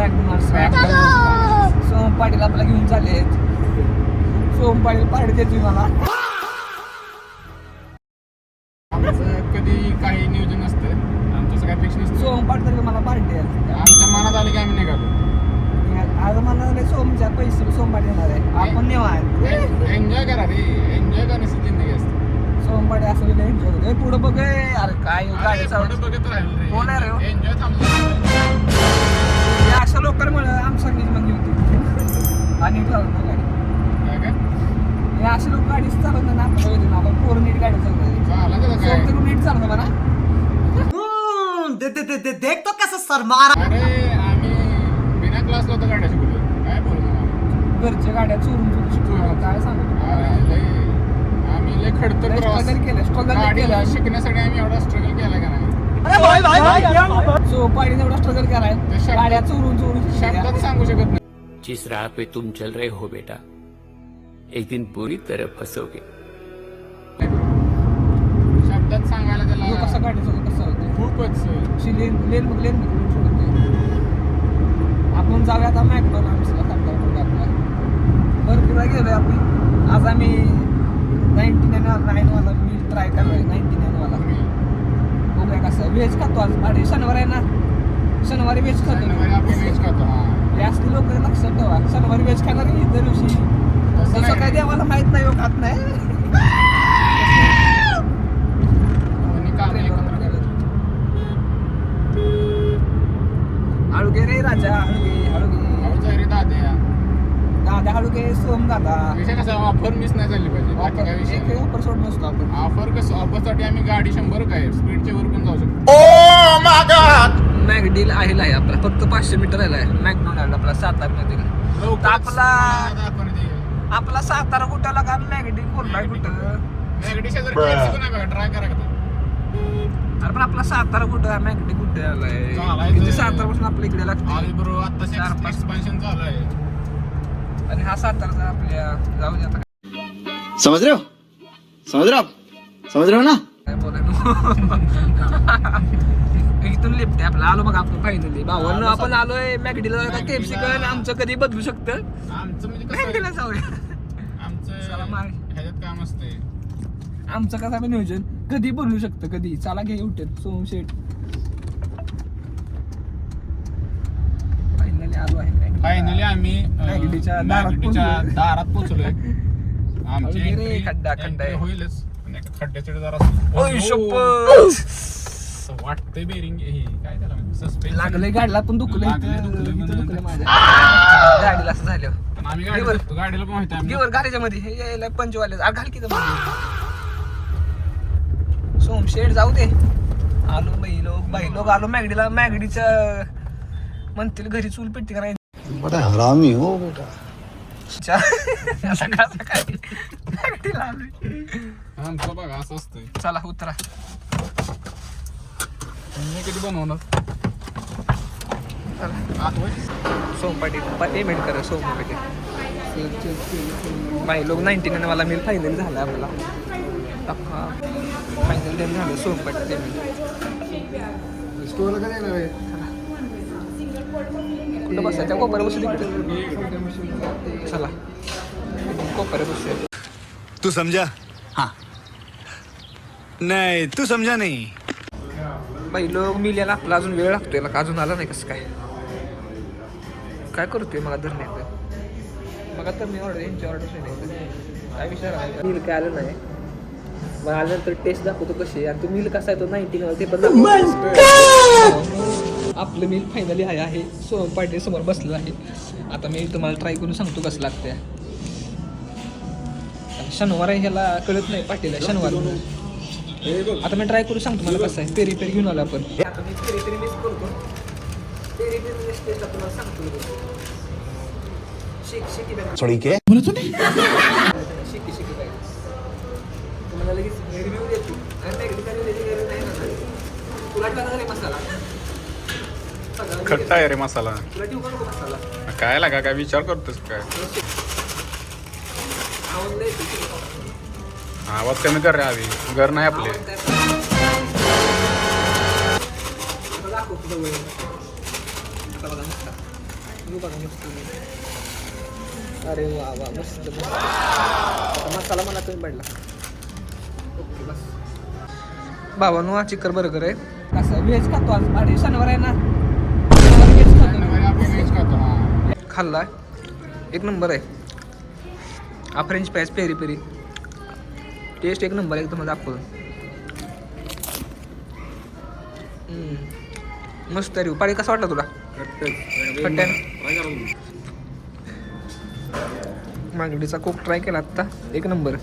McDonald's. सोम पाटील आपला घेऊन चालले. सोम पाटील पार्टी देतोय मला. आमचं कधी काही नियोजन नसतं, आमचं काय फिक्स नसतं. सोम पाटील मला पार्टी आहे. आमच्या मनात आले की आम्ही निघालो. आज मला सोमच्या पैसे सोम पाटील येणार आहे. आपण निवांत एन्जॉय करा रे, एन्जॉय करण्याची जिंदगी असते. सोम पाटील असं एन्जॉय करतोय. पुढे बघ. अरे काय गाडी चालवतो. बघत राहील कोण आहे रे? एन्जॉय थांबलं. अशा लोकांमुळे आमच्या मग होती आणि चालवतो गाडी. काय काय हे असे लोक गाडी चालवतात ना, आपल्याला येते ना. आपण पोरं नीट गाडी चालवतात. काय सोम नीट चालवतो म्हणा. देख तो कैसे सर मारा. अरे आम्ही बिना क्लासला होतो गाड्या शिकलो. काय बोलू मला घरच्या गाड्या चोरून शिकतो. काय सांगू आम्ही लय खडतर स्ट्रगल केलं. स्ट्रगल गाडी केलं. शिकण्यासाठी आम्ही एवढा स्ट्रगल केला का नाही. सो पाडीने एवढा स्ट्रगल केलाय. गाड्या चोरून शब्दात सांगू शकत नाही. जिस राह पे तुम चल रहे हो बेटा, एक दिन पूरी तरह फंसोगे. शब्दात सांगायला त्याला कसं गाडी चालू कसं होतं. खूपच लेन आपण जाऊया आता मॅकडॉनल्ड्सला. आपला भरपूर गेलोय आपण. आज आम्ही 99 वाला मील ट्राय करतोय. 99 वाला बघूया कसं. व्हेज खातो आज. भाडे शनिवार आहे ना, शनिवारी व्हेज खातो. शनिवारी आपण व्हेज खातो. जास्त लोक लक्षात ठेवा. शनिवारी व्हेज खाणार की इतर दिवशी तसं काय देवाला माहित नाही. खात नाही. हळुगे रे राजा. हळुगे रे दाद्या दादा हळुगे. सोम दादा. विषय कसा ऑफर मिस नाही झाली पाहिजे. बाकी काय विषय एक ऑफर सोड नसतो आपण. ऑफर कसं ऑफरसाठी आम्ही गाडी 100 काय स्पीडच्या वर पण जाऊ शकतो. मॅकडील आहे आपला. फक्त 500 मीटर आहे मॅकडॉनल्ड आपला सातारमधील. आपला सातारा कुठं लागा. मॅगडी बोललाय कुठं. ट्राय करा. अरे पण आपला सातारा कुठं. मॅगडी कुठे आलाय. किती सातारापासून आपल्या इकडे लागते. बरोबर आता एक्सपान्शन चालू आहे. आणि हा साताराचा आपल्या जाऊ दे आता. समझ रहे हो ना. काय बोलायला. इथून लिफ्ट आहे आपला. आलो बघा आपण फायनली. भावांनो आपण आलोय मॅगडीला. केएफसी कळ आमचं कधी बदलू शकतं. आमचं म्हणजे मॅगडीला जाऊया. आमचं ह्याच्यात काम असतंय. आमचं कसं आहे नियोजन कधी बदलू शकतं. कधी चला घे उठेल. सोम शेट फायनली आलो आहे. फायनली आम्ही मॅगडीच्या दारात पोहोचलोय. आमची रे, entry खड्डा आहे. होईलच. पण एका खड्ड्याचे जरा वाटतंय बेरिंग हे काय त्याला सस्पेन्स लागलंय. गाडीला पण दुखलंय. दुखलं माझ्या गाडीला असं झालं. पण आम्ही गाडीला पण माहिती आहे घेवर गाडीच्या मध्ये हे यायला पंचवाले. घाल की सोम शेट जाऊ दे. आलो बाई लोक आलो मॅगडीला. मॅगडीच्या म्हणतील घरी चूल पेटते का नाही. बड़ा हरामी हो बेटा. सकाळी मॅगडीला आलोय. आमचं बघा असं असतंय. चला उतरा. मी कधी बनवणार सोम पाटील पेमेंट करा. सोम पाटील बाई लोक 99 वाला मिल फायनल झाला आपला. फायनल झालं सोम पाटील पेमेंट. स्टोअर काय नाही. कुठं बसा. त्या कोपऱ्या बसू तिकडे. चला कोपऱ्या बसूया. तू समझा. हाँ नहीं तू समझा नहीं. बाई लोक मिल याला आपला अजून वेळ लागतोय. अजून आला नाही. कसं काय करतोय मग धरण्याचं. मग तर मी ऑर्डर यांची ऑर्डर काय विचार मिल काय आलं नाही. मग आल्यानंतर टेस्ट दाखवतो कशी. आणि तो मिल कसा आहे तो 99 ते पण आपलं मिल फायनली आहे. सोम पाटील समोर बसलेलं आहे. आता मी तुम्हाला ट्राय करून सांगतो कसं लागतंय. शनिवार आहे ह्याला कळत नाही. पाटील आहे शनिवार. आता मी ट्राय करून सांगतो मला कसं आहे. पेरी पेरी घेऊन आलो आपण. आता मी पेरी पेरी मिस करतो. पेरी पेरी मिस टेस्ट तुम्हाला सांगतो. शिकी सॉरी क्या बोला तूने. शिकी पाहिजे तुम्हाला लगेच रिव्ह्यू देतो. तुला टाका रे मसाला. खट्टा आहे रे मसाला. तुला ठेवू का नको मसाला. काय लागा काय विचार करतोस काय. आवाज कमी कर रे आधी. घर नाही आपले. हे बघा मस्त. अरे वा वा मस्त मस्त. आता मसाला मला कमी पडला. ओके बस. बाबांनो हा चिकन बर्गर आहे. कसं व्हेज खातो आज आणि शनिवार आहे ना, व्हेज खातो मी. आपण व्हेज खातो. हा खाल्ला एक नंबर आहे. हा French fries peri peri taste एक नंबर आहे एकदम दाखवून. मस्त रिव्ह. पाणी कसा वाटला तुला? खट्ट्यान. मागडीचा कोक ट्राय केला आत्ता, एक नंबर.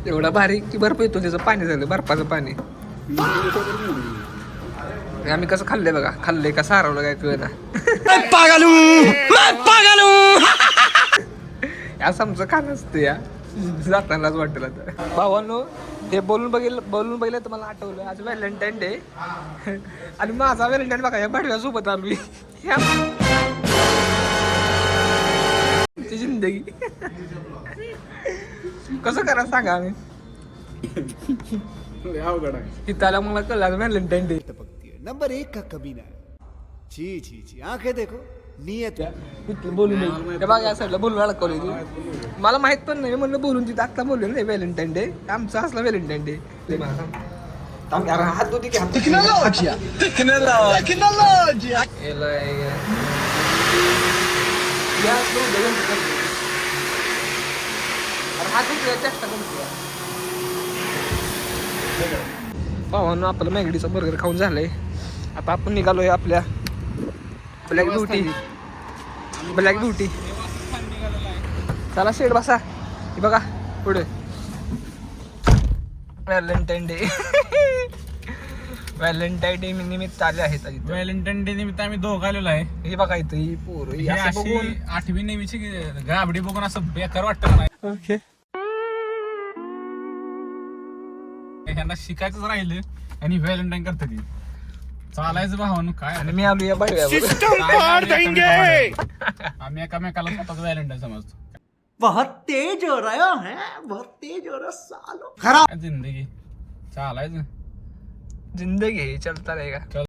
एवढा भारी की बर्फ येतो, त्याचं पाणी झालं, बर्फाचं पाणी. आम्ही कसं खाल्लंय बघा, खाल्लंय का सारवलं काय कळना. असं आमचं खाणं असतं या जातानाच वाटलं. तर भावांनो हे बोलून बघितलं तर मला आठवलं आज व्हॅलेंटाईन डे. आणि माझा व्हॅलेंटाईन बघा या भाडव्यासोबत आलो जिंदगी. कसं करा सांगा आम्ही. अवघड आहे. तिथं मला कळलं व्हॅलेंटाईन डे. नंबर 1 का कमीना है. छी छी छी आंखें देखो नियत. बोलून हे बघा या साईडला बोलून अडकवली ती. मला माहित पण नाही, म्हणलं बोलून तिथं आत्ता बोललो ना व्हॅलेंटाईन डे. आमचा असला व्हॅलेंटाईन डे. हात धुती की पावानं आपलं मॅगडीचा बर्गर खाऊन झालंय. आता आपण निघालोय आपल्या ब्लॅक ब्युटी. चला शेड बसा. हे बघा पुढे व्हॅलेंटाईन डे. व्हॅलेंटाईन डे निमित्त आले आहेत. व्हॅलेंटाईन डे निमित्त आम्ही दोघं आलेलो आहे. हे बघा इथं ही पोर बघून 8वी 9वीची गाबडी बघून असं बेकार वाटतं नाही. ओके ह्यांना शिकायचंच राहिलं आणि व्हॅलेंटाईन करतात ती. चालायचं भावानं काय. आणि मी आलो या बडव्यावर. आम्ही एकामेकाला स्वतःच व्हॅलेंटाईन समजतो. बहुत तेज हो रहा है, बहुत तेज हो रहा सालो. जिंदगी चालायचं. जिंदगी चलता रहेगा.